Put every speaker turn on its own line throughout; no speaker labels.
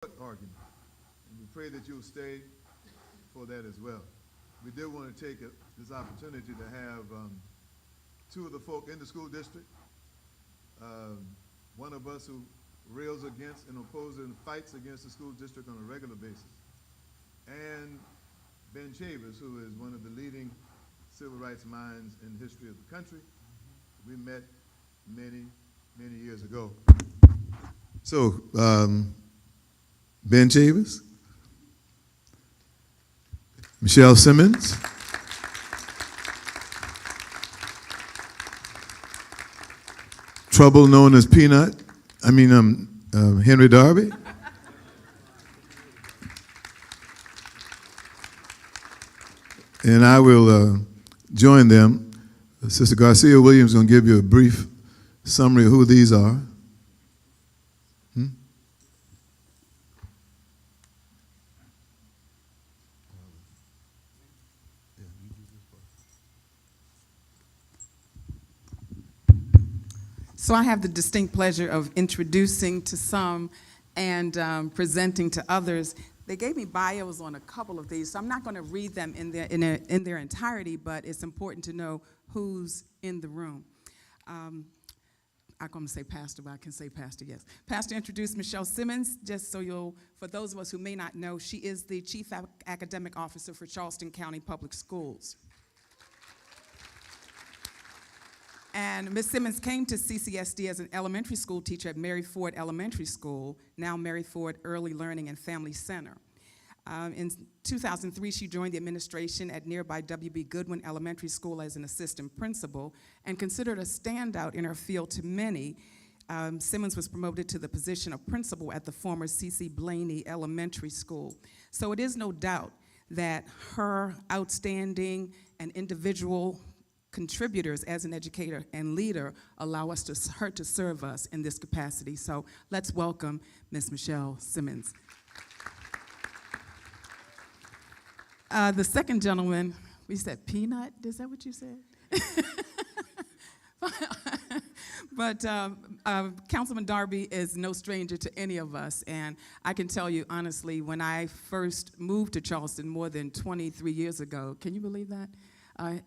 argument. And we pray that you'll stay for that as well. We did want to take this opportunity to have two of the folk in the school district, one of us who rails against and opposes and fights against the school district on a regular basis, and Ben Chavis, who is one of the leading civil rights minds in the history of the country. We met many, many years ago. So, Ben Chavis, Michelle Simmons, trouble known as Peanut, Henry Darby, and I will join them. Sister Garcia Williams is going to give you a brief summary of who these are.
So I have the distinct pleasure of introducing to some and presenting to others. They gave me bios on a couple of these, so I'm not going to read them in their entirety, but it's important to know who's in the room. I'm going to say pastor, but I can say pastor, yes. Pastor introduced Michelle Simmons, just so for those of us who may not know, she is the Chief Academic Officer for Charleston County Public Schools. And Ms. Simmons came to CCSD as an elementary school teacher at Mary Ford Elementary School, now Mary Ford Early Learning and Family Center. In 2003, she joined the administration at nearby W.B. Goodwin Elementary School as an assistant principal, and considered a standout in her field to many. Simmons was promoted to the position of principal at the former C.C. Blaney Elementary School. So it is no doubt that her outstanding and individual contributors as an educator and leader allow her to serve us in this capacity. So let's welcome Ms. Michelle Simmons. The second gentleman, we said Peanut, is that what you said? But Councilman Darby is no stranger to any of us, and I can tell you honestly, when I first moved to Charleston more than 23 years ago, can you believe that?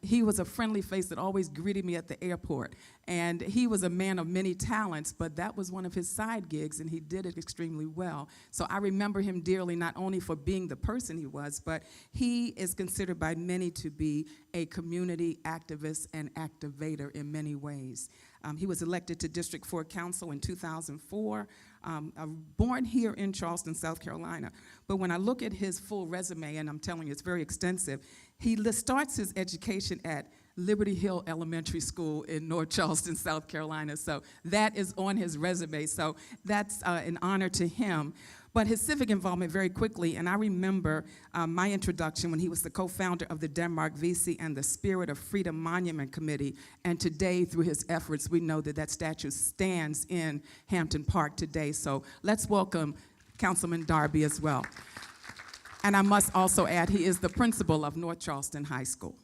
He was a friendly face that always greeted me at the airport. And he was a man of many talents, but that was one of his side gigs, and he did it extremely well. So I remember him dearly, not only for being the person he was, but he is considered by many to be a community activist and activator in many ways. He was elected to District 4 Council in 2004, born here in Charleston, South Carolina. But when I look at his full resume, and I'm telling you, it's very extensive, he starts his education at Liberty Hill Elementary School in North Charleston, South Carolina. So that is on his resume. So that's an honor to him. But his civic involvement very quickly, and I remember my introduction when he was the co-founder of the Denmark VC and the Spirit of Freedom Monument Committee. And today, through his efforts, we know that that statue stands in Hampton Park today. So let's welcome Councilman Darby as well. And I must also add, he is the principal of North Charleston High School.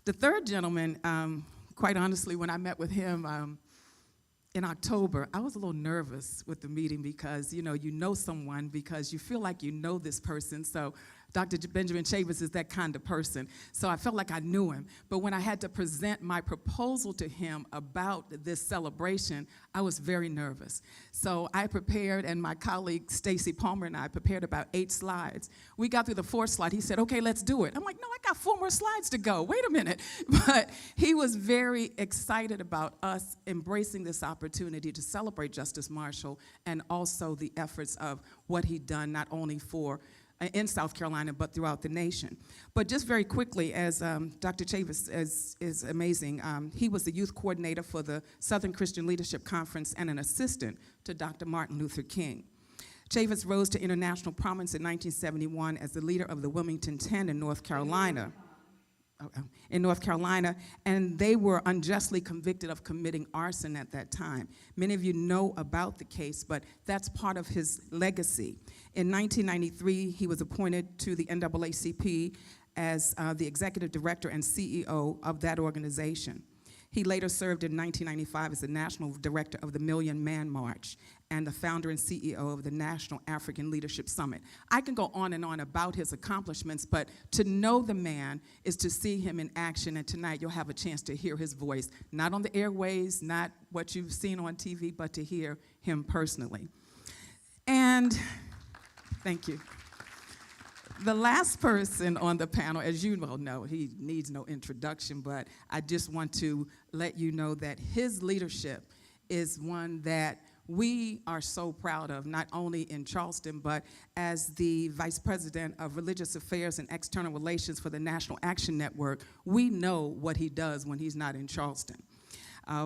The third gentleman, quite honestly, when I met with him in October, I was a little nervous with the meeting because, you know someone because you feel like you know this person. So Dr. Benjamin Chavis is that kind of person. So I felt like I knew him. But when I had to present my proposal to him about this celebration, I was very nervous. So I prepared, and my colleague Stacy Palmer and I prepared about 8 slides. We got through the 4th slide. He said, okay, let's do it. I'm like, no, I got 4 more slides to go. Wait a minute. But he was very excited about us embracing this opportunity to celebrate Justice Marshall and also the efforts of what he'd done not only in South Carolina, but throughout the nation. But just very quickly, as Dr. Chavis is amazing, he was the youth coordinator for the Southern Christian Leadership Conference and an assistant to Dr. Martin Luther King. Chavis rose to international prominence in 1971 as the leader of the Wilmington 10 in North Carolina. And they were unjustly convicted of committing arson at that time. Many of you know about the case, but that's part of his legacy. In 1993, he was appointed to the NAACP as the executive director and CEO of that organization. He later served in 1995 as the National Director of the Million Man March and the founder and CEO of the National African Leadership Summit. I can go on and on about his accomplishments, but to know the man is to see him in action, and tonight you'll have a chance to hear his voice, not on the airways, not what you've seen on TV, but to hear him personally. And thank you. The last person on the panel, as you well know, he needs no introduction, but I just want to let you know that his leadership is one that we are so proud of, not only in Charleston, but as the Vice President of Religious Affairs and External Relations for the National Action Network, we know what he does when he's not in Charleston.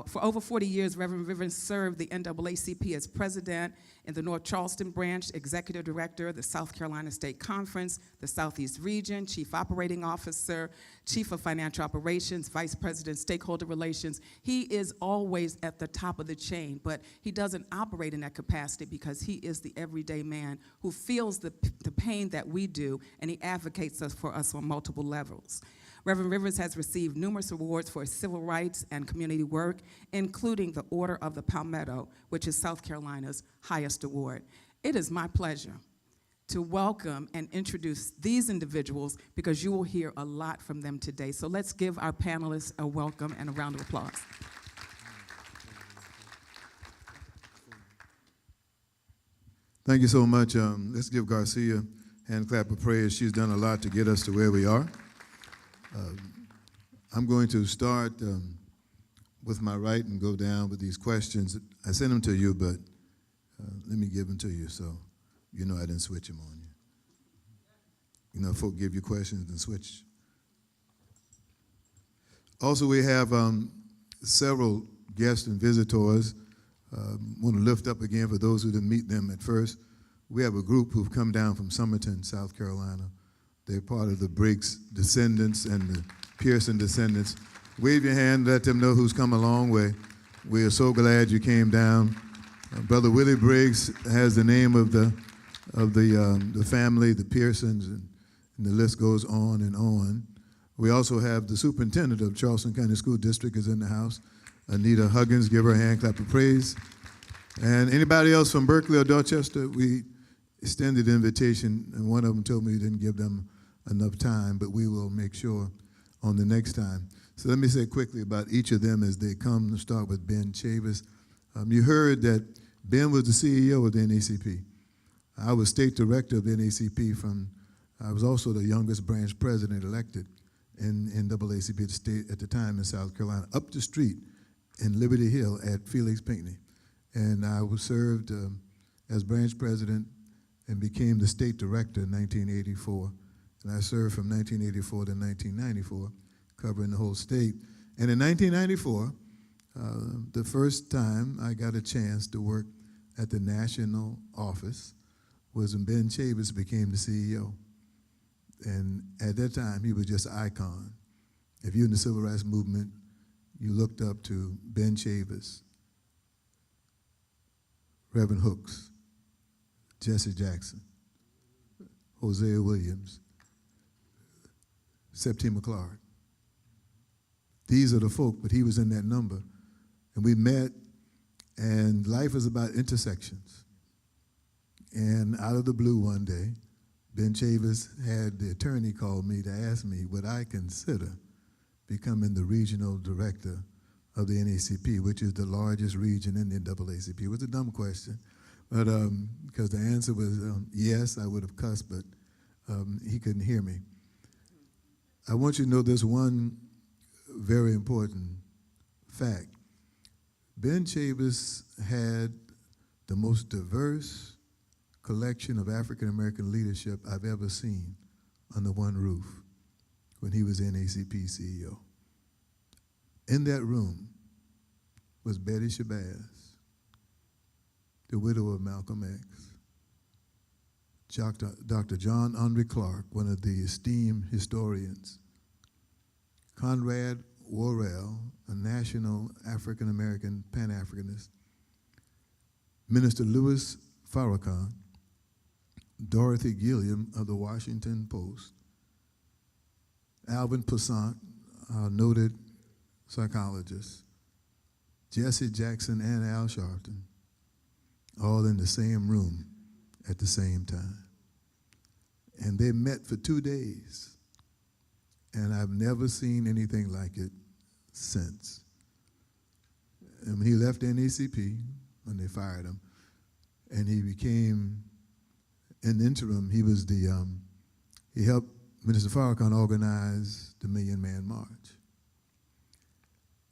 For over 40 years, Reverend Rivers served the NAACP as president in the North Charleston branch, executive director, the South Carolina State Conference, the Southeast Region, chief operating officer, chief of financial operations, vice president, stakeholder relations. He is always at the top of the chain, but he doesn't operate in that capacity because he is the everyday man who feels the pain that we do, and he advocates for us on multiple levels. Reverend Rivers has received numerous awards for his civil rights and community work, including the Order of the Palmetto, which is South Carolina's highest award. It is my pleasure to welcome and introduce these individuals because you will hear a lot from them today. So let's give our panelists a welcome and a round of applause.
Thank you so much. Let's give Garcia a hand clap of praise. She's done a lot to get us to where we are. I'm going to start with my right and go down with these questions. I sent them to you, but let me give them to you so you know I didn't switch them on you. You know, folk give you questions and switch. Also, we have several guests and visitors. Want to lift up again for those who didn't meet them at first. We have a group who've come down from Summerton, South Carolina. They're part of the BRIGGS descendants and the Pearson descendants. Wave your hand, let them know who's come a long way. We are so glad you came down. Brother Willie Briggs has the name of the family, the Pearsons, and the list goes on and on. We also have the superintendent of Charleston County School District is in the house, Anita Huggins. Give her a hand clap of praise. And anybody else from Berkeley or Dorchester, we extended the invitation, and one of them told me he didn't give them enough time, but we will make sure on the next time. So let me say quickly about each of them as they come. To start with Ben Chavis. You heard that Ben was the CEO of the NACP. I was state director of the NACP I was also the youngest branch president elected in NAACP at the time in South Carolina, up the street in Liberty Hill at Felix Pinckney. And I was served as branch president and became the state director in 1984. And I served from 1984 to 1994, covering the whole state. And in 1994, the first time I got a chance to work at the national office was when Ben Chavis became the CEO. And at that time, he was just an icon. If you're in the civil rights movement, you looked up to Ben Chavis, Reverend Hooks, Jesse Jackson, Hosea Williams, Septima Clark. These are the folk, but he was in that number. And we met, and life is about intersections. And out of the blue one day, Ben Chavis had the attorney call me to ask me would I consider becoming the regional director of the NACP, which is the largest region in the NAACP. It was a dumb question, but because the answer was yes, I would have cussed, but he couldn't hear me. I want you to know this one very important fact. Ben Chavis had the most diverse collection of African-American leadership I've ever seen under one roof when he was NACP CEO. In that room was Betty Shabazz, the widow of Malcolm X, Dr. John Henry Clark, one of the esteemed historians, Conrad Worrell, a national African-American Pan-Africanist, Minister Louis Farrakhan, Dorothy Gilliam of the Washington Post, Alvin Poussaint, our noted psychologist, Jesse Jackson and Al Sharpton, all in the same room at the same time. And they met for 2 days. And I've never seen anything like it since. And when he left NACP, when they fired him, and he became an interim, he was the, he helped Minister Farrakhan organize the Million Man March.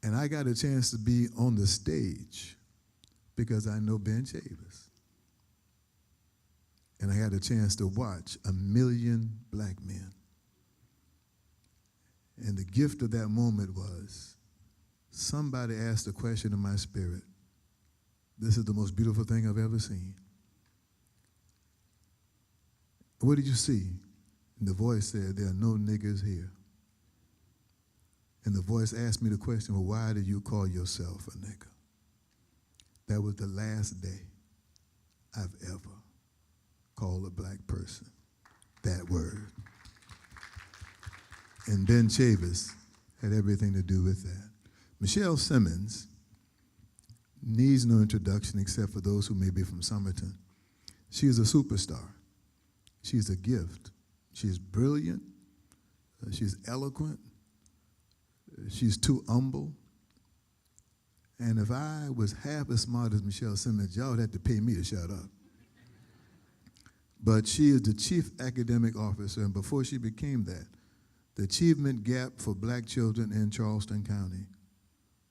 And I got a chance to be on the stage because I know Ben Chavis. And I had a chance to watch 1 million black men. And the gift of that moment was somebody asked a question in my spirit. This is the most beautiful thing I've ever seen. What did you see? And the voice said, there are no niggers here. And the voice asked me the question, well, why do you call yourself a nigger? That was the last day I've ever called a black person that word. And Ben Chavis had everything to do with that. Michelle Simmons needs no introduction except for those who may be from Somerton. She is a superstar. She's a gift. She's brilliant. She's eloquent. She's too humble. And if I was half as smart as Michelle Simmons, y'all would have to pay me to shut up. But she is the chief academic officer, and before she became that, the achievement gap for black children in Charleston County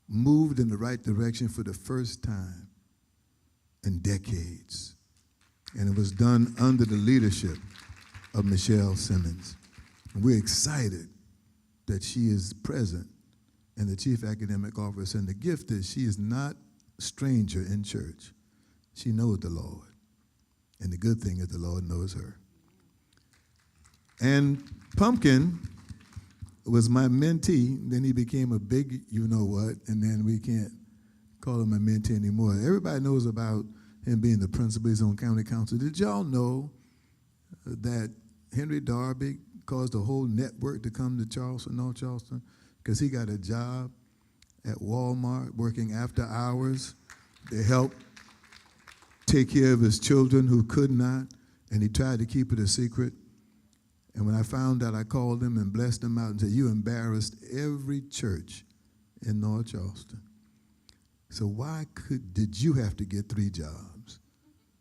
moved in the right direction for the first time in decades. And it was done under the leadership of Michelle Simmons. And we're excited that she is present and the chief academic officer. And the gift is she is not a stranger in church. She knows the Lord. And the good thing is the Lord knows her. And Pumpkin was my mentee. Then he became a big you-know-what, and then we can't call him a mentee anymore. Everybody knows about him being the principal. He's on county council. Did y'all know that Henry Darby caused a whole network to come to Charleston, North Charleston, because he got a job at Walmart working after hours to help take care of his children who could not, and he tried to keep it a secret. And when I found out, I called him and blessed him out and said, you embarrassed every church in North Charleston. So why did you have to get 3 jobs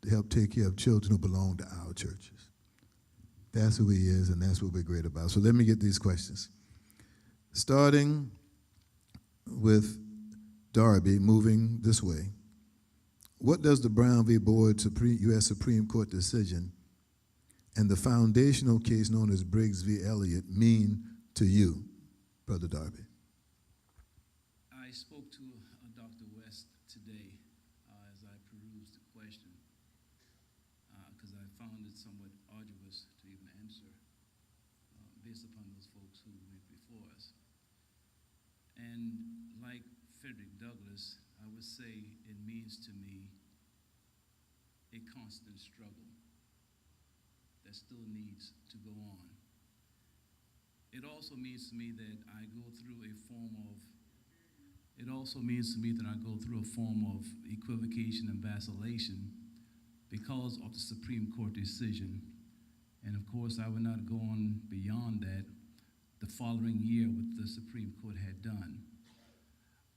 to help take care of children who belong to our churches? That's who he is, and that's what we're great about. So let me get these questions. Starting with Darby, moving this way. What does the Brown v. Board U.S. Supreme Court decision and the foundational case known as Briggs v. Elliott mean to you, Brother Darby?
I spoke to Dr. West today as I perused the question because I found it somewhat arduous to even answer based upon those folks who went before us. And like Frederick Douglass, I would say it means to me a constant struggle that still needs to go on. It also means to me that I go through a form of equivocation and vacillation because of the Supreme Court decision. And of course, I would not go on beyond that the following year what the Supreme Court had done.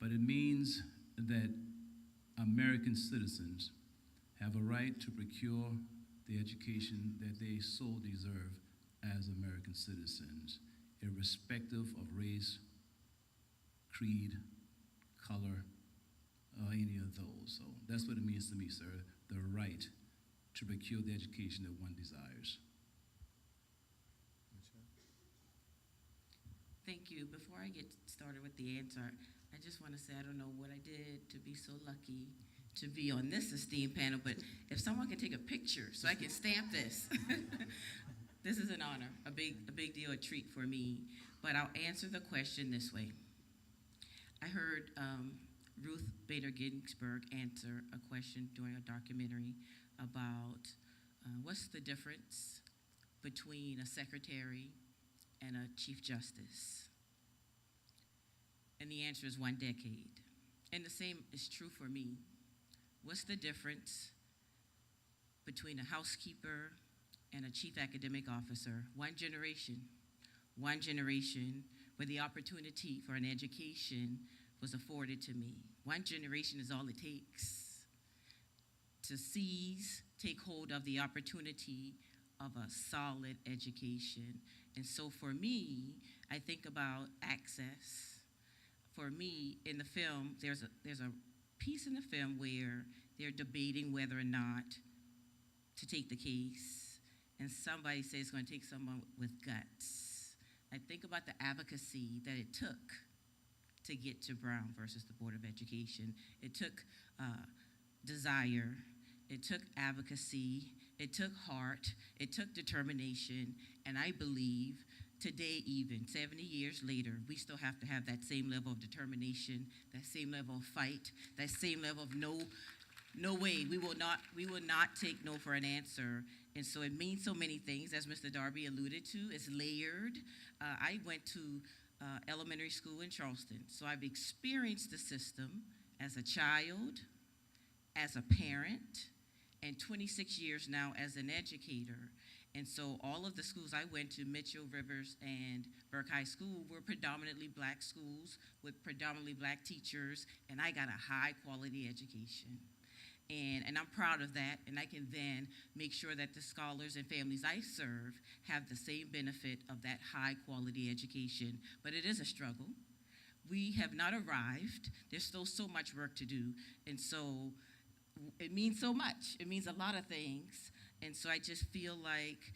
But it means that American citizens have a right to procure the education that they so deserve as American citizens, irrespective of race, creed, color, or any of those. So that's what it means to me, sir, the right to procure the education that one desires.
Thank you. Before I get started with the answer, I just want to say I don't know what I did to be so lucky to be on this esteemed panel, but if someone can take a picture so I can stamp this, this is an honor, a big deal, a treat for me. But I'll answer the question this way. I heard Ruth Bader Ginsburg answer a question during a documentary about what's the difference between a secretary and a chief justice. And the answer is 1 decade. And the same is true for me. What's the difference between a housekeeper and a chief academic officer? One generation where the opportunity for an education was afforded to me. One generation is all it takes to seize, take hold of the opportunity of a solid education. And so for me, I think about access. For me, in the film, there's a piece in the film where they're debating whether or not to take the case, and somebody says it's going to take someone with guts. I think about the advocacy that it took to get to Brown versus the Board of Education. It took desire, it took advocacy, it took heart, it took determination, and I believe today, even 70 years later, we still have to have that same level of determination, that same level of fight, that same level of no way, we will not take no for an answer. And so it means so many things, as Mr. Darby alluded to. It's layered. I went to elementary school in Charleston, so I've experienced the system as a child, as a parent, and 26 years now as an educator. And so all of the schools I went to, Mitchell, Rivers, and Burke High School, were predominantly black schools with predominantly black teachers, and I got a high quality education. And I'm proud of that, and I can then make sure that the scholars and families I serve have the same benefit of that high quality education. But it is a struggle. We have not arrived. There's still so much work to do, and so it means so much. It means a lot of things, and so I just feel like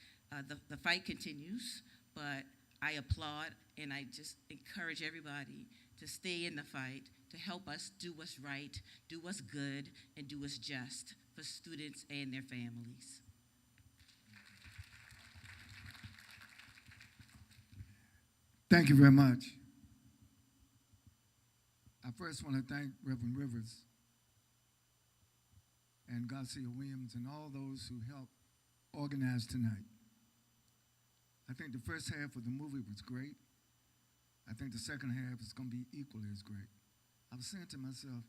the fight continues, but I applaud and I just encourage everybody to stay in the fight, to help us do what's right, do what's good, and do what's just for students and their families.
Thank you very much. I first want to thank Reverend Rivers and GARCIA Williams and all those who helped organize tonight. I think the first half of the movie was great. I think the second half is going to be equally as great. I was saying to myself,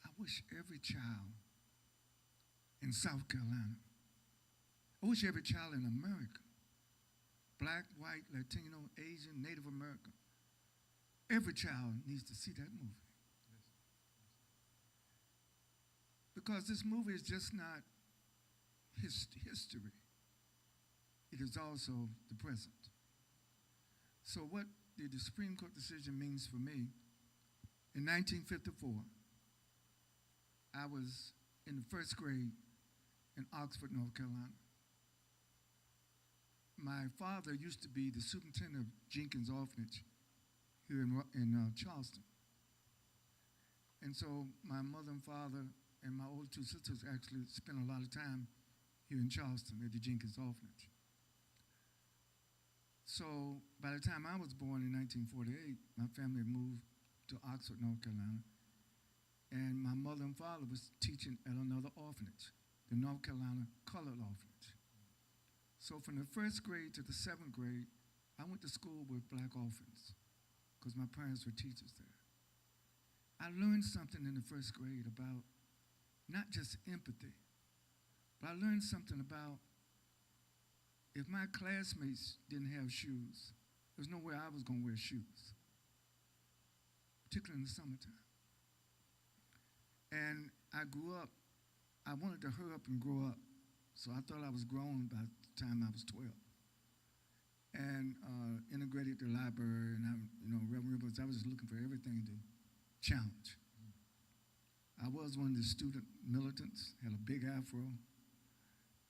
I wish every child in South Carolina, I wish every child in America, black, white, Latino, Asian, Native American, every child needs to see that movie. Because this movie is just not history. It is also the present. So what the Supreme Court decision means for me, in 1954, I was in the first grade in Oxford, North Carolina. My father used to be the superintendent of Jenkins Orphanage here in Charleston. And so my mother and father and my older two sisters actually spent a lot of time here in Charleston at the Jenkins Orphanage. So by the time I was born in 1948, my family moved to Oxford, North Carolina, and my mother and father was teaching at another orphanage, the North Carolina Colored Orphanage. So from the first grade to the seventh grade, I went to school with black orphans because my parents were teachers there. I learned something in the first grade about not just empathy, but I learned something about if my classmates didn't have shoes, there's no way I was going to wear shoes, particularly in the summertime. And I grew up, I wanted to hurry up and grow up, so I thought I was grown by the time I was 12. And integrated the library, and Reverend Rivers, I was just looking for everything to challenge. I was one of the student militants, had a big afro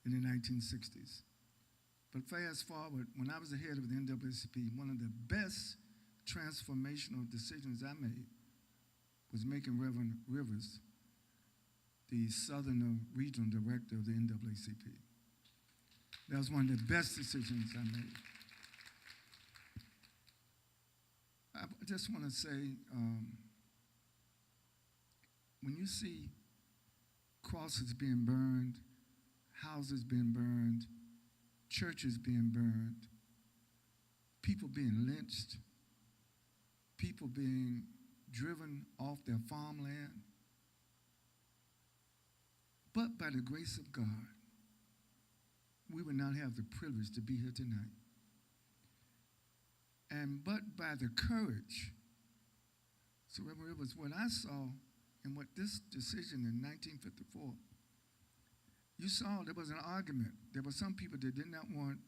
in the 1960s. But fast forward, when I was the head of the NAACP, one of the best transformational decisions I made was making Reverend Rivers the Southern Regional Director of the NAACP. That was one of the best decisions I made. I just want to say, when you see crosses being burned, houses being burned, churches being burned, people being lynched, people being driven off their farmland. But by the grace of God, we would not have the privilege to be here tonight. And but by the courage. So Reverend Rivers, what I saw and what this decision in 1954, you saw there was an argument. There were some people that did not want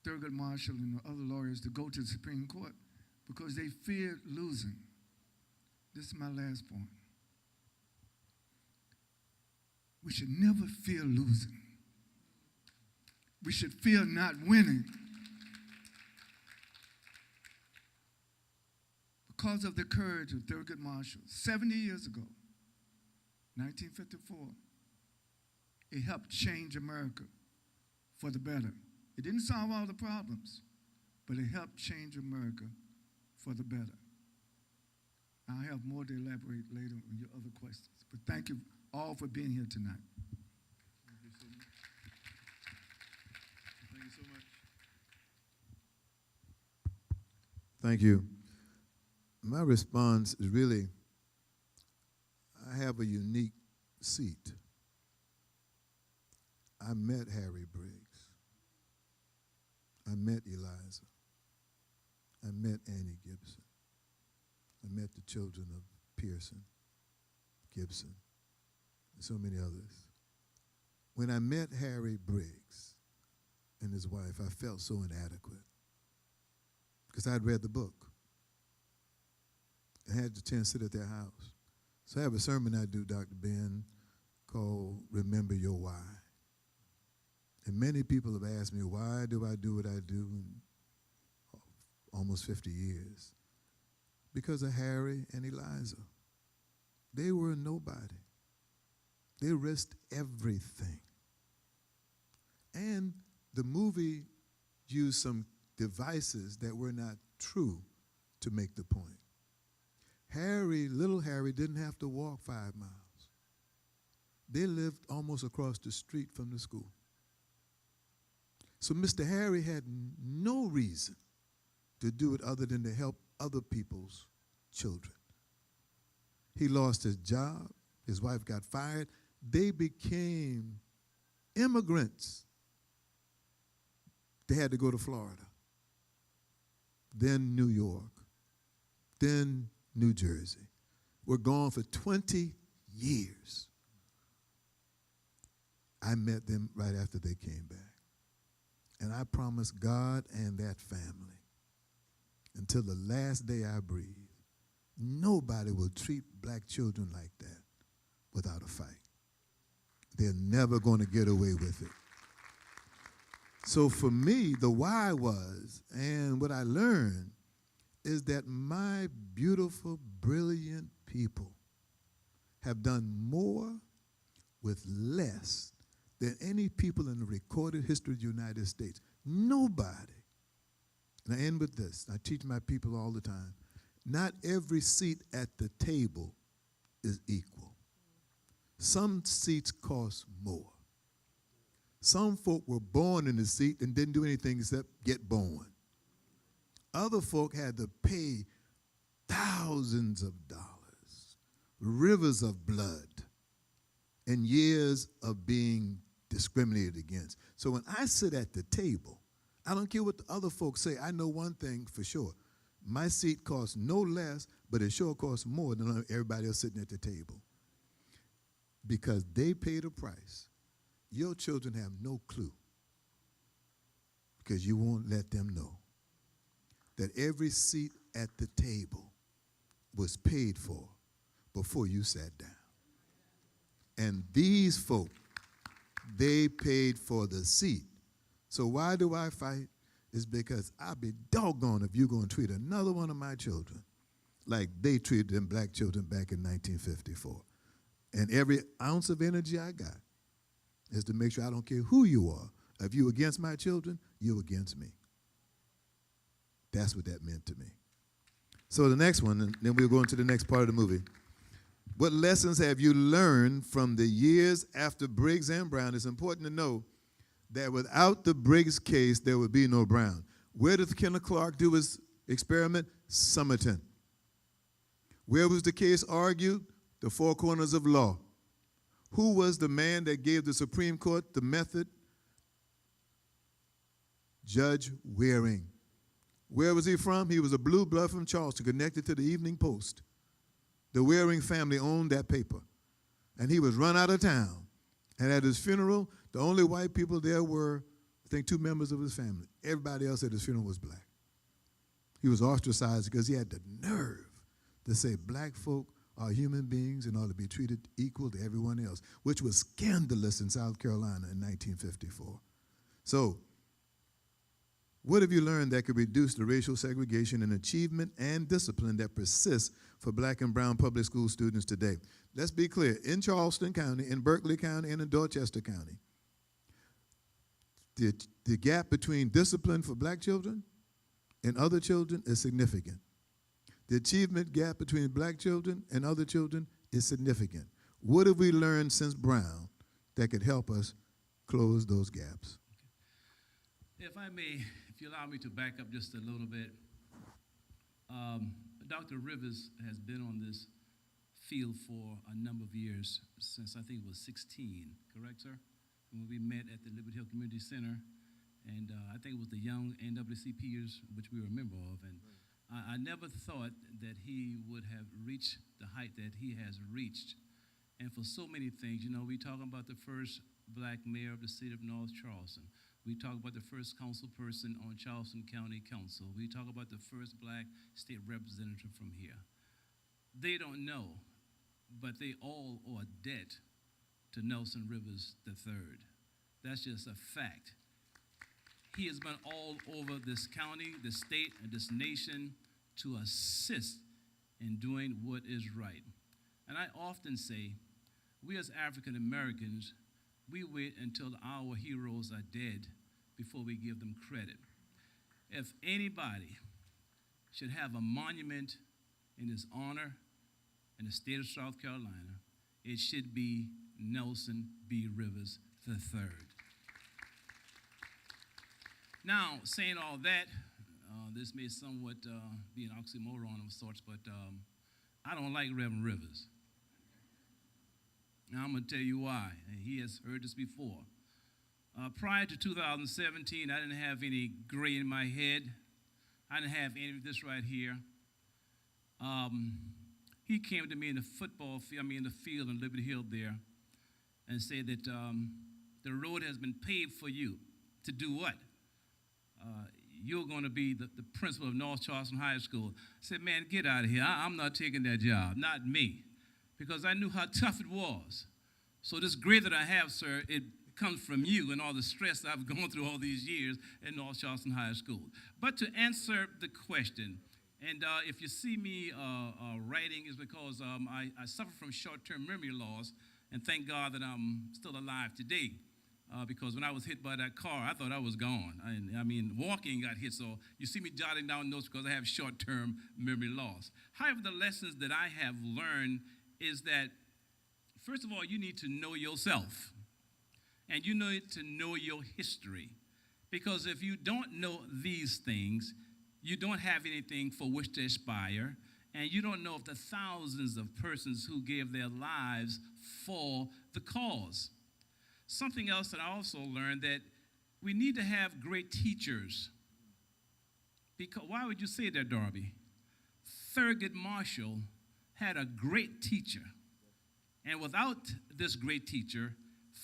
Thurgood Marshall and the other lawyers to go to the Supreme Court because they feared losing. This is my last point. We should never fear losing. We should fear not winning. Because of the courage of Thurgood Marshall, 70 years ago, 1954, it helped change America for the better. It didn't solve all the problems, but it helped change America for the better. I'll have more to elaborate later on your other questions. But thank you all for being here tonight.
Thank you so much. Thank you so much. Thank you. My response is really, I have a unique seat. I met Harry Briggs. I met Eliza. I met Annie Gibson. I met the children of Pearson, Gibson, and so many others. When I met Harry Briggs and his wife, I felt so inadequate because I'd read the book. I had the chance to sit at their house. So I have a sermon I do, Dr. Ben, called Remember Your Why. And many people have asked me, why do I do what I do in almost 50 years? Because of Harry and Eliza. They were nobody. They risked everything. And the movie used some devices that were not true to make the point. Little Harry didn't have to walk 5 miles. They lived almost across the street from the school. So Mr. Harry had no reason to do it other than to help other people's children. He lost his job. His wife got fired. They became immigrants. They had to go to Florida, then New York, then New Jersey. Were gone for 20 years. I met them right after they came back. And I promised God and that family, until the last day I breathe, nobody will treat black children like that without a fight. They're never going to get away with it. So for me, the why was, and what I learned, is that my beautiful, brilliant people have done more with less than any people in the recorded history of the United States. Nobody. And I end with this. I teach my people all the time. Not every seat at the table is equal. Some seats cost more. Some folk were born in the seat and didn't do anything except get born. Other folk had to pay thousands of dollars, rivers of blood, and years of being discriminated against. So when I sit at the table, I don't care what the other folks say. I know one thing for sure. My seat costs no less, but it sure costs more than everybody else sitting at the table. Because they paid a price. Your children have no clue, because you won't let them know that every seat at the table was paid for before you sat down. And these folk, they paid for the seat. So why do I fight? It's because I'll be doggone if you're going to treat another one of my children like they treated them black children back in 1954. And every ounce of energy I got is to make sure I don't care who you are. If you're against my children, you're against me. That's what that meant to me. So the next one, and then we'll go into the next part of the movie. What lessons have you learned from the years after Briggs and Brown? It's important to know that without the Briggs case, there would be no Brown. Where did Kenneth Clark do his experiment? Somerton. Where was the case argued? The four corners of law. Who was the man that gave the Supreme Court the method? Judge Waring. Where was he from? He was a blue blood from Charleston, connected to the Evening Post. The Waring family owned that paper. And he was run out of town. And at his funeral, the only white people there were, I think, 2 members of his family. Everybody else at his funeral was black. He was ostracized because he had the nerve to say black folk are human beings and ought to be treated equal to everyone else, which was scandalous in South Carolina in 1954. So, what have you learned that could reduce the racial segregation in achievement and discipline that persists for black and brown public school students today? Let's be clear. In Charleston County, in Berkeley County, and in Dorchester County, the gap between discipline for black children and other children is significant. The achievement gap between black children and other children is significant. What have we learned since Brown that could help us close those gaps?
If I may, if you allow me to back up just a little bit, Dr. Rivers has been on this field for a number of years, since I think it was 16, correct, sir? When we met at the Liberty Hill Community Center, and I think it was the young NAACPers, which we were a member of, and I never thought that he would have reached the height that he has reached. And for so many things, you know, we talking about the first black mayor of the city of North Charleston. We talk about the first council person on Charleston County Council. We talk about the first black state representative from here. They don't know, but they all owe a debt to Nelson Rivers III. That's just a fact. He has been all over this county, this state, and this nation to assist in doing what is right. And I often say, we as African Americans, we wait until our heroes are dead before we give them credit. If anybody should have a monument in his honor in the state of South Carolina, it should be Nelson B. Rivers III. Now, saying all that, this may somewhat be an oxymoron of sorts, but I don't like Reverend Rivers. Now, I'm going to tell you why. He has heard this before. Prior to 2017, I didn't have any gray in my head. I didn't have any of this right here. He came to me in the in the field in Liberty Hill there, and said that the road has been paved for you. To do what? You're going to be the principal of North Charleston High School. I said, man, get out of here. I'm not taking that job, not me, because I knew how tough it was. So this grade that I have, sir, it comes from you and all the stress I've gone through all these years in North Charleston High School. But to answer the question, and if you see me writing, is because I suffer from short-term memory loss, and thank God that I'm still alive today. Because when I was hit by that car, I thought I was gone. I mean, walking got hit, so you see me jotting down notes because I have short-term memory loss. However, the lessons that I have learned is that, first of all, you need to know yourself, and you need to know your history. Because if you don't know these things, you don't have anything for which to aspire, and you don't know of the thousands of persons who gave their lives for the cause. Something else that I also learned, that we need to have great teachers. Because, why would you say that, Darby? Thurgood Marshall had a great teacher. And without this great teacher,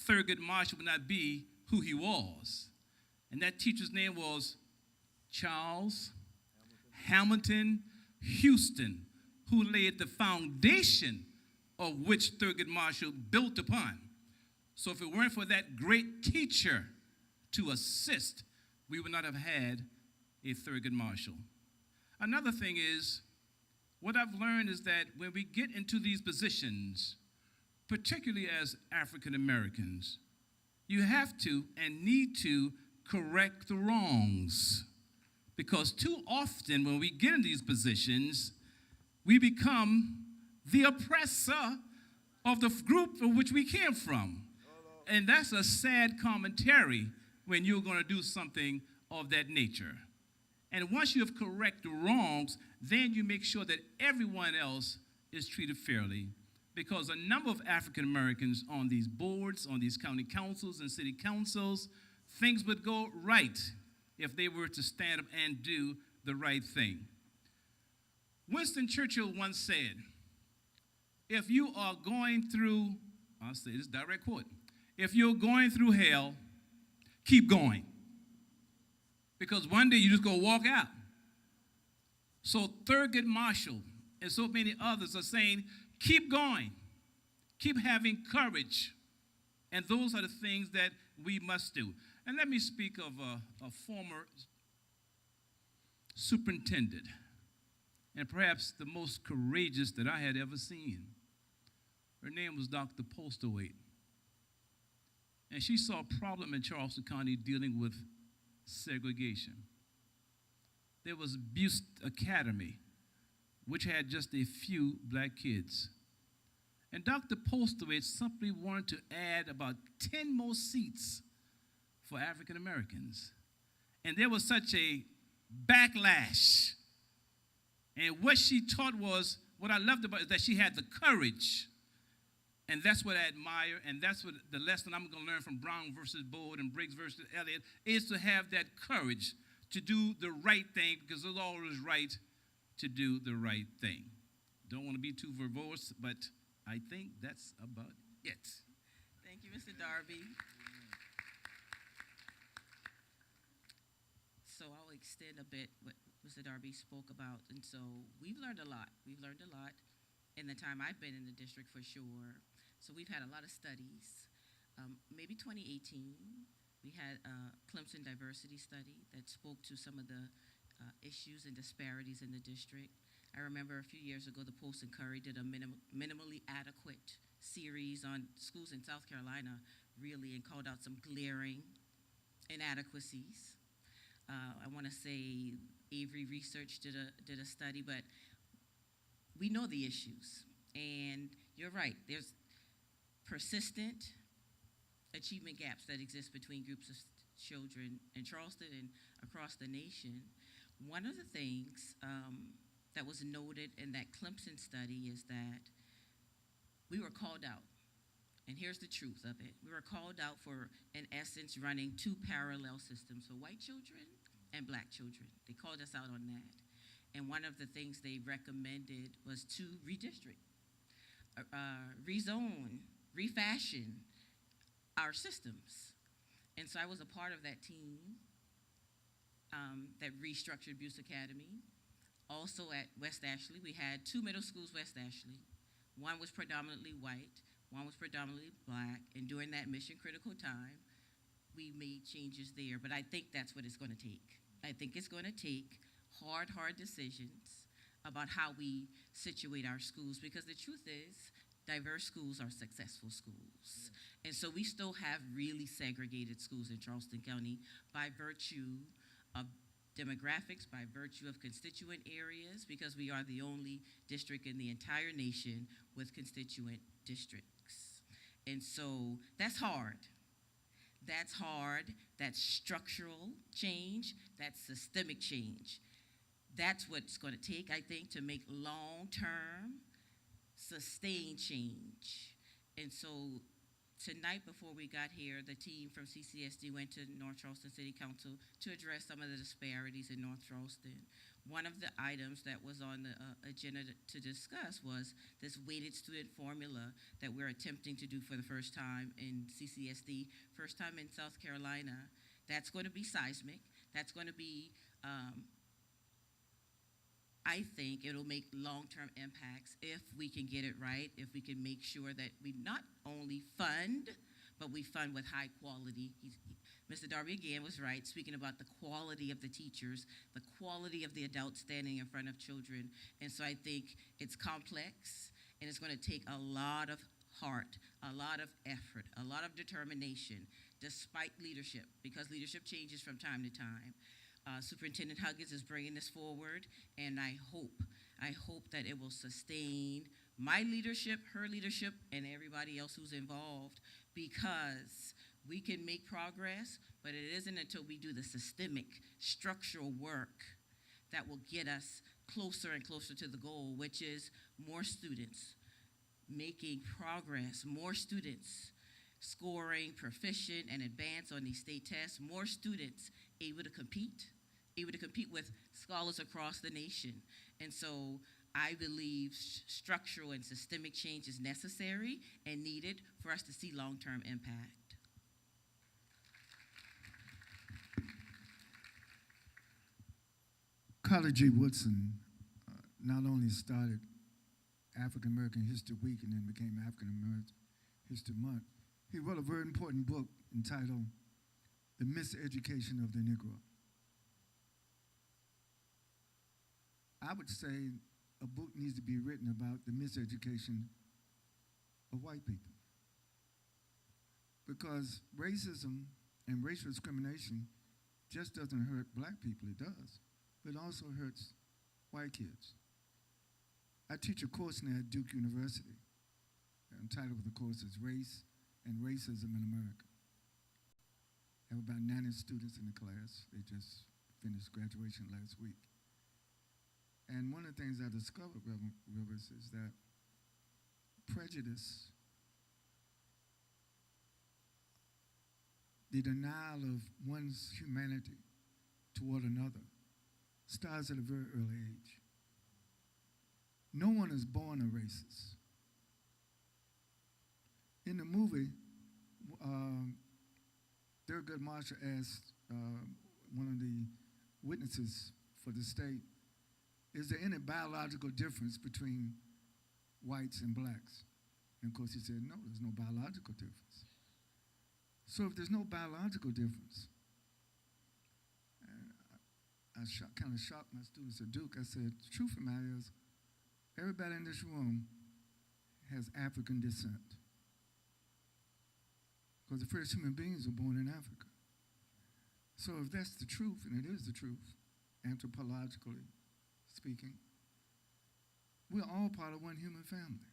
Thurgood Marshall would not be who he was. And that teacher's name was Charles Hamilton Houston, who laid the foundation of which Thurgood Marshall built upon. So if it weren't for that great teacher to assist, we would not have had a Thurgood Marshall. Another thing is, what I've learned is that when we get into these positions, particularly as African Americans, you have to and need to correct the wrongs. Because too often when we get in these positions, we become the oppressor of the group from which we came from. And that's a sad commentary when you're going to do something of that nature. And once you have corrected the wrongs, then you make sure that everyone else is treated fairly because a number of African Americans on these boards, on these county councils and city councils, things would go right if they were to stand up and do the right thing. Winston Churchill once said, if you are going through, I'll say this direct quote, if you're going through hell, keep going. Because one day you're just going to walk out. So Thurgood Marshall and so many others are saying, keep going. Keep having courage. And those are the things that we must do. And let me speak of a former superintendent, and perhaps the most courageous that I had ever seen. Her name was Dr. Postlewaite. And she saw a problem in Charleston County dealing with segregation. There was Buse Academy, which had just a few black kids. And Dr. Postlewaite simply wanted to add about 10 more seats for African Americans. And there was such a backlash. And what she taught was, what I loved about it is that she had the courage. And that's what I admire, and that's what the lesson I'm going to learn from Brown versus Board and Briggs versus Elliott is to have that courage to do the right thing, because it's always right to do the right thing. Don't want to be too verbose, but I think that's about it.
Thank you, Mr. Darby. So I'll extend a bit what Mr. Darby spoke about. And so we've learned a lot. We've learned a lot in the time I've been in the district, for sure. So we've had a lot of studies. Maybe 2018, we had a Clemson diversity study that spoke to some of the issues and disparities in the district. I remember a few years ago, the Post and Curry did a minimally adequate series on schools in South Carolina, really, and called out some glaring inadequacies. I want to say Avery Research did a study, but we know the issues. And you're right, there's persistent achievement gaps that exist between groups of children in Charleston and across the nation. One of the things that was noted in that Clemson study is that we were called out. And here's the truth of it. We were called out for, in essence, running two parallel systems for white children and black children. They called us out on that. And one of the things they recommended was to redistrict, rezone, refashion our systems. And so I was a part of that team that restructured Buse Academy. Also at West Ashley, we had two middle schools, West Ashley. One was predominantly white, one was predominantly black, and during that mission critical time, we made changes there. But I think that's what it's going to take. I think it's going to take hard decisions about how we situate our schools, because the truth is, diverse schools are successful schools. And so we still have really segregated schools in Charleston County by virtue of demographics, by virtue of constituent areas, because we are the only district in the entire nation with constituent districts. And so that's hard. That's hard. That's structural change. That's systemic change. That's what it's going to take, I think, to make long-term, sustained change. And so tonight, before we got here, the team from CCSD went to North Charleston City Council to address some of the disparities in North Charleston. One of the items that was on the agenda to discuss was this weighted student formula that we're attempting to do for the first time in CCSD, first time in South Carolina. That's going to be seismic. That's going to be, I think it'll make long-term impacts if we can get it right, if we can make sure that we not only fund, but we fund with high quality. Mr. Darby again was right, speaking about the quality of the teachers, the quality of the adults standing in front of children. And so I think it's complex, and it's going to take a lot of heart, a lot of effort, a lot of determination, despite leadership, because leadership changes from time to time. Superintendent Huggins is bringing this forward, and I hope that it will sustain my leadership, her leadership, and everybody else who's involved, because we can make progress, but it isn't until we do the systemic, structural work that will get us closer and closer to the goal, which is more students making progress, more students scoring proficient and advanced on these state tests, more students able to compete with scholars across the nation. And so I believe structural and systemic change is necessary and needed for us to see long-term impact.
Carter G. Woodson not only started African American History Week and then became African American History Month, he wrote a very important book entitled The Miseducation of the Negro. I would say a book needs to be written about the miseducation of white people. Because racism and racial discrimination just doesn't hurt black people, it does. But it also hurts white kids. I teach a course now at Duke University. The title of the course is Race and Racism in America. I have about 90 students in the class. They just finished graduation last week. And one of the things I discovered, Reverend Rivers, is that prejudice, the denial of one's humanity toward another, starts at a very early age. No one is born a racist. In the movie, Thurgood Marshall asked one of the witnesses for the state, is there any biological difference between whites and blacks? And of course he said, no, there's no biological difference. So if there's no biological difference, I kind of shocked my students at Duke. I said, the truth of the matter is, everybody in this room has African descent. Because the first human beings were born in Africa. So if that's the truth, and it is the truth, anthropologically speaking, we're all part of one human family.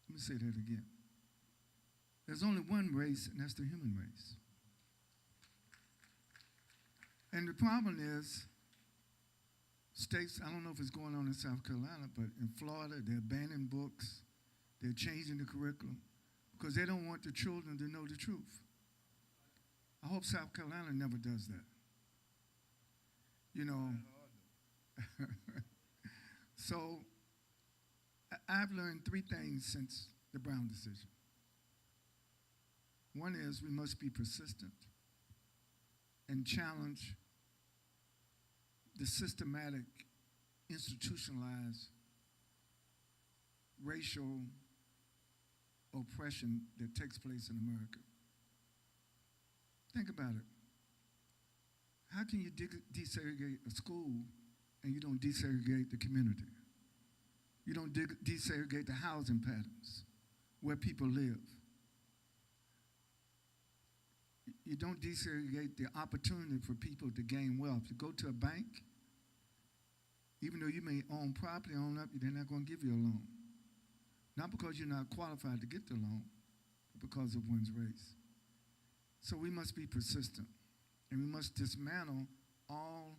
Let me say that again. There's only one race, and that's the human race. And the problem is, states, I don't know if it's going on in South Carolina, but in Florida, they're banning books, they're changing the curriculum, because they don't want the children to know the truth. I hope South Carolina never does that. You know, so I've learned three things since the Brown decision. One is we must be persistent and challenge the systematic, institutionalized racial oppression that takes place in America. Think about it. How can you desegregate a school and you don't desegregate the community? You don't desegregate the housing patterns where people live. You don't desegregate the opportunity for people to gain wealth. You go to a bank, even though you may own property, they're not going to give you a loan. Not because you're not qualified to get the loan, but because of one's race. So we must be persistent, and we must dismantle all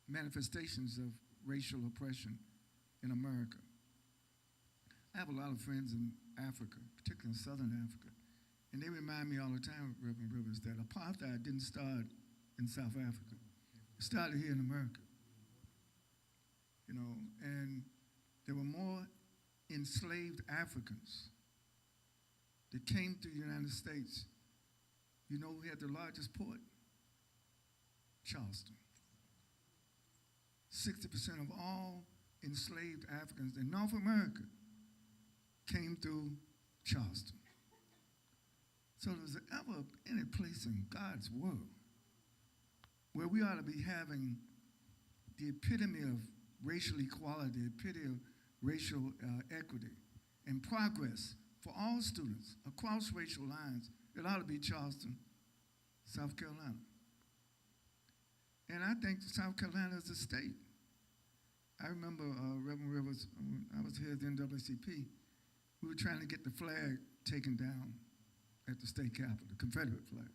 manifestations of racial oppression in America. I have a lot of friends in Africa, particularly in Southern Africa, and they remind me all the time, Reverend Rivers, that apartheid didn't start in South Africa. It started here in America. You know, and there were more enslaved Africans that came to the United States. You know who had the largest port? Charleston. 60% of all enslaved Africans in North America came through Charleston. So there's ever any place in God's world where we ought to be having the epitome of racial equality, the epitome of racial equity and progress for all students across racial lines, it ought to be Charleston, South Carolina. And I think South Carolina is a state. I remember Reverend Rivers, when I was here at the NAACP, we were trying to get the flag taken down at the state capitol, the Confederate flag.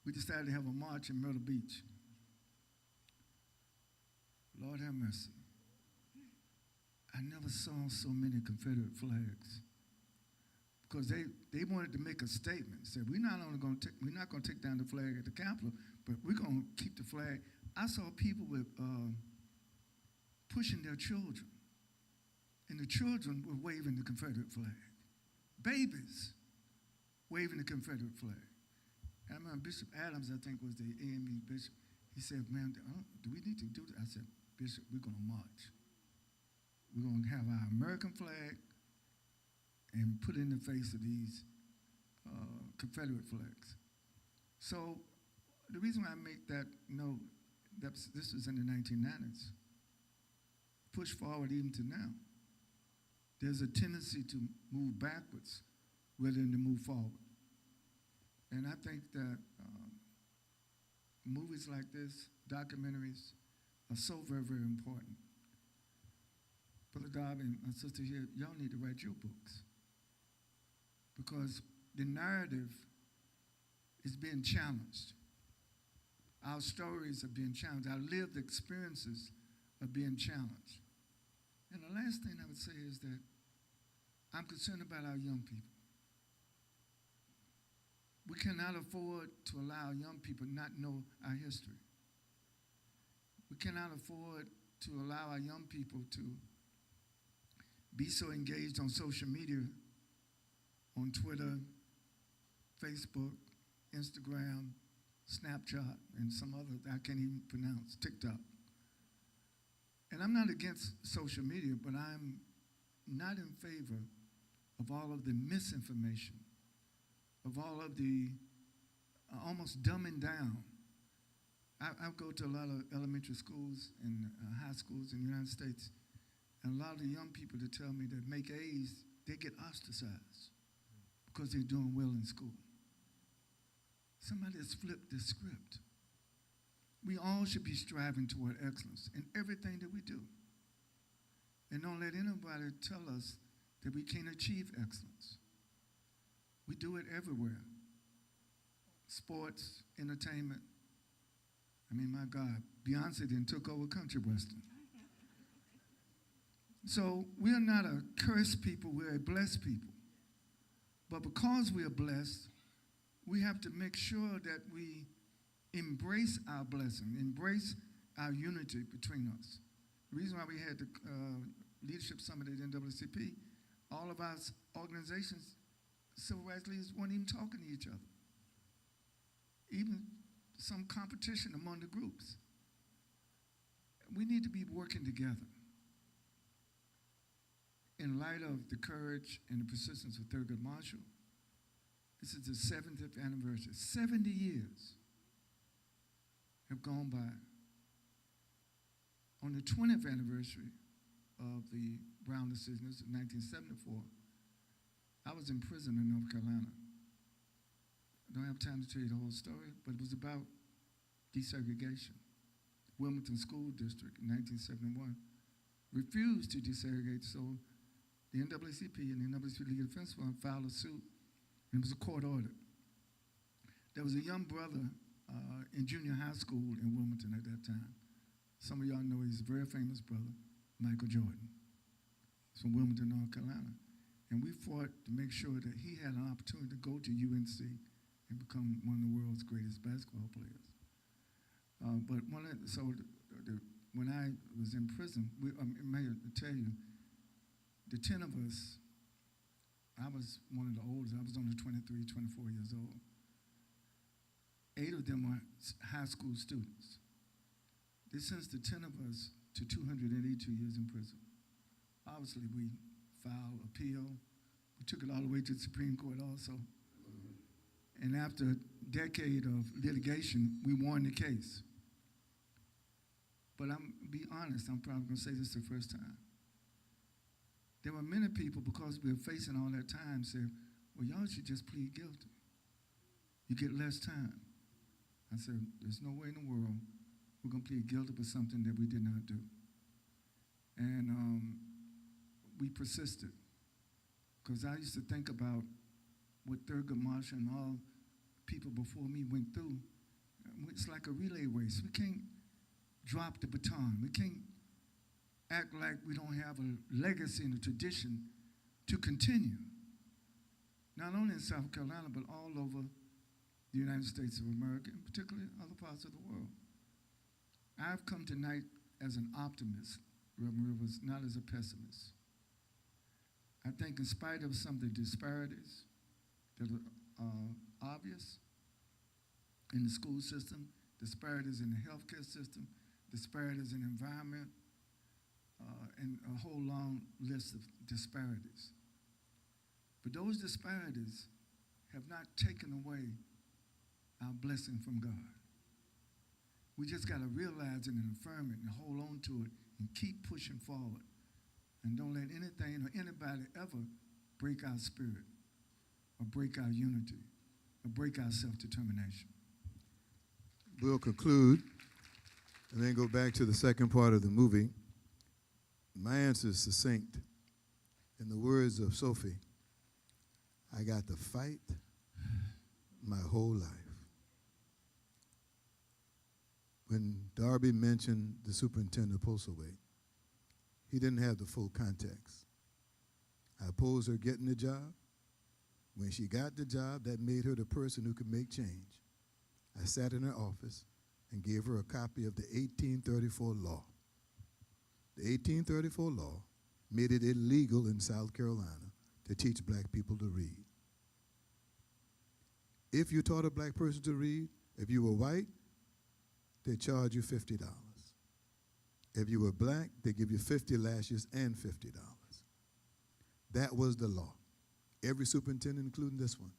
we decided to have a march in Myrtle Beach. Lord have mercy. I never saw so many Confederate flags. Because they wanted to make a statement. Said, we're not going to take down the flag at the Capitol, but we're going to keep the flag. I saw people with pushing their children, and the children were waving the Confederate flag. Babies waving the Confederate flag. And I remember Bishop Adams, I think, was the AME bishop. He said, man, do we need to do that? I said, Bishop, we're going to march. We're going to have our American flag and put it in the face of these Confederate flags. So the reason why I make that note, this was in the 1990s, push forward even to now. There's a tendency to move backwards rather than to move forward. And I think that movies like this, documentaries, are so very, very important. Brother Darby and my sister here, y'all need to write your books, because the narrative is being challenged. Our stories are being challenged. Our lived experiences are being challenged. And the last thing I would say is that I'm concerned about our young people. We cannot afford to allow young people not know our history. We cannot afford to allow our young people to be so engaged on social media, on Twitter, Facebook, Instagram, Snapchat, and some other I can't even pronounce, TikTok. And I'm not against social media, but I'm not in favor of all of the misinformation, of all of the almost dumbing down. I go to a lot of elementary schools and high schools in the United States, and a lot of the young people that tell me that make A's, they get ostracized because they're doing well in school. Somebody has flipped the script. We all should be striving toward excellence in everything that we do. And don't let anybody tell us that we can't achieve excellence. We do it everywhere. Sports, entertainment. I mean, my God, Beyonce then took over country western. So we are not a cursed people, we're a blessed people. But because we are blessed, we have to make sure that we embrace our blessing, embrace our unity between us. The reason why we had the leadership summit at NAACP, all of our organizations, civil rights leaders weren't even talking to each other. Even some competition among the groups. We need to be working together. In light of the courage and the persistence of Thurgood Marshall, this is the 70th anniversary. 70 years have gone by. On the 20th anniversary of the Brown decision, this is 1974, I was in prison in North Carolina. I don't have time to tell you the whole story, but it was about desegregation. Wilmington School District in 1971 refused to desegregate, so the NAACP and the NAACP Legal Defense Fund filed a suit, and it was a court order. There was a young brother in junior high school in Wilmington at that time. Some of y'all know he's a very famous brother, Michael Jordan. He's from Wilmington, North Carolina. And we fought to make sure that he had an opportunity to go to UNC and become one of the world's greatest basketball players. When I was in prison, I may tell you, the 10 of us, I was one of the oldest. I was only 23, 24 years old. 8 of them were high school students. They sentenced the 10 of us to 282 years in prison. Obviously, we filed appeal. We took it all the way to the Supreme Court also. And after a decade of litigation, we won the case. But I'm be honest, I'm probably going to say this the first time. There were many people, because we were facing all that time, said, well, y'all should just plead guilty. You get less time. I said, there's no way in the world we're going to plead guilty for something that we did not do. And we persisted. Because I used to think about what Thurgood Marshall and all people before me went through, it's like a relay race. We can't drop the baton. We can't act like we don't have a legacy and a tradition to continue. Not only in South Carolina, but all over the United States of America, and particularly other parts of the world. I've come tonight as an optimist, Reverend Rivers, not as a pessimist. I think in spite of some of the disparities that are obvious in the school system, disparities in the healthcare system, disparities in the environment, and a whole long list of disparities. But those disparities have not taken away our blessing from God. We just got to realize it and affirm it and hold on to it and keep pushing forward. And don't let anything or anybody ever break our spirit or break our unity or break our self-determination.
We'll conclude and then go back to the second part of the movie. My answer is succinct. In the words of Sophie, I got to fight my whole life. When Darby mentioned the superintendent of Postlethwaite, he didn't have the full context. I opposed her getting the job. When she got the job, that made her the person who could make change. I sat in her office and gave her a copy of the 1834 law. The 1834 law made it illegal in South Carolina to teach black people to read. If you taught a black person to read, if you were white, they charge you $50. If you were black, they give you 50 lashes and $50. That was the law. Every superintendent, including this one,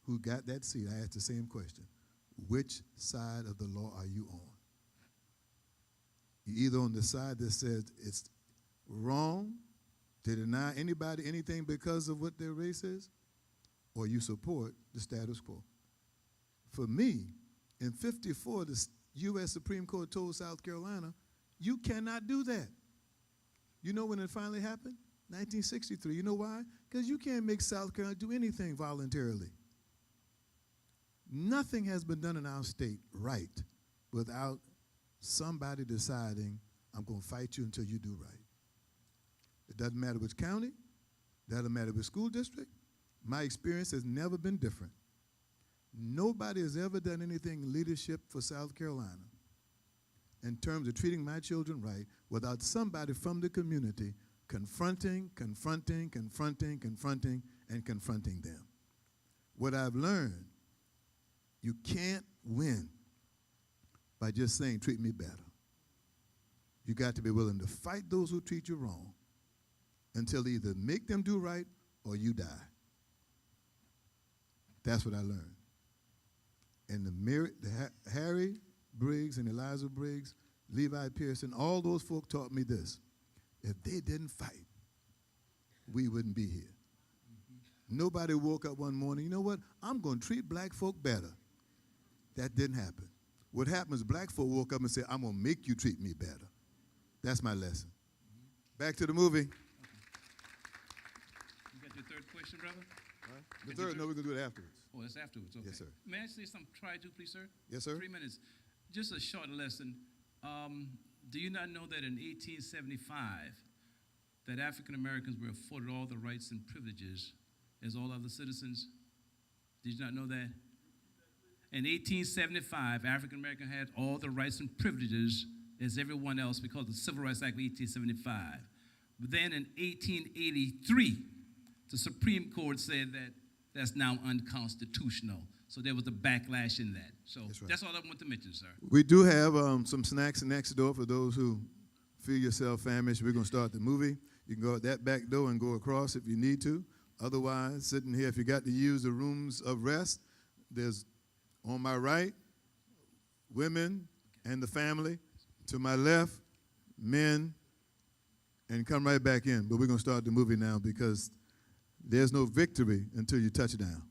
who got that seat, I asked the same question. Which side of the law are you on? You're either on the side that says it's wrong to deny anybody anything because of what their race is, or you support the status quo. For me, in '54, the U.S. Supreme Court told South Carolina, you cannot do that. You know when it finally happened? 1963. You know why? Because you can't make South Carolina do anything voluntarily. Nothing has been done in our state right without somebody deciding, I'm going to fight you until you do right. It doesn't matter which county, doesn't matter which school district. My experience has never been different. Nobody has ever done anything in leadership for South Carolina in terms of treating my children right without somebody from the community confronting them. What I've learned, you can't win by just saying, treat me better. You got to be willing to fight those who treat you wrong until either make them do right or you die. That's what I learned. And Harry Briggs and Eliza Briggs, Levi Pearson, all those folk taught me this. If they didn't fight, we wouldn't be here. Nobody woke up one morning, you know what? I'm going to treat black folk better. That didn't happen. What happened is black folk woke up and said, I'm going to make you treat me better. That's my lesson. Back to the movie.
You got your third question, brother?
The third, no, we're going to do it afterwards.
Oh, that's afterwards. Okay.
Yes, sir.
May I say something? Try to, please, sir?
Yes, sir.
3 minutes. Just a short lesson. Do you not know that in 1875, that African Americans were afforded all the rights and privileges as all other citizens? Did you not know that? In 1875, African Americans had all the rights and privileges as everyone else because of the Civil Rights Act of 1875. But then in 1883, the Supreme Court said that that's now unconstitutional. So there was a backlash in that. So that's all I want to mention, sir.
We do have some snacks next door for those who feel yourself famished. We're going to start the movie. You can go out that back door and go across if you need to. Otherwise, sitting here, if you got to use the rooms of rest, there's on my right, women and the family. To my left, men, and come right back in. But we're going to start the movie now because there's no victory until you touch down.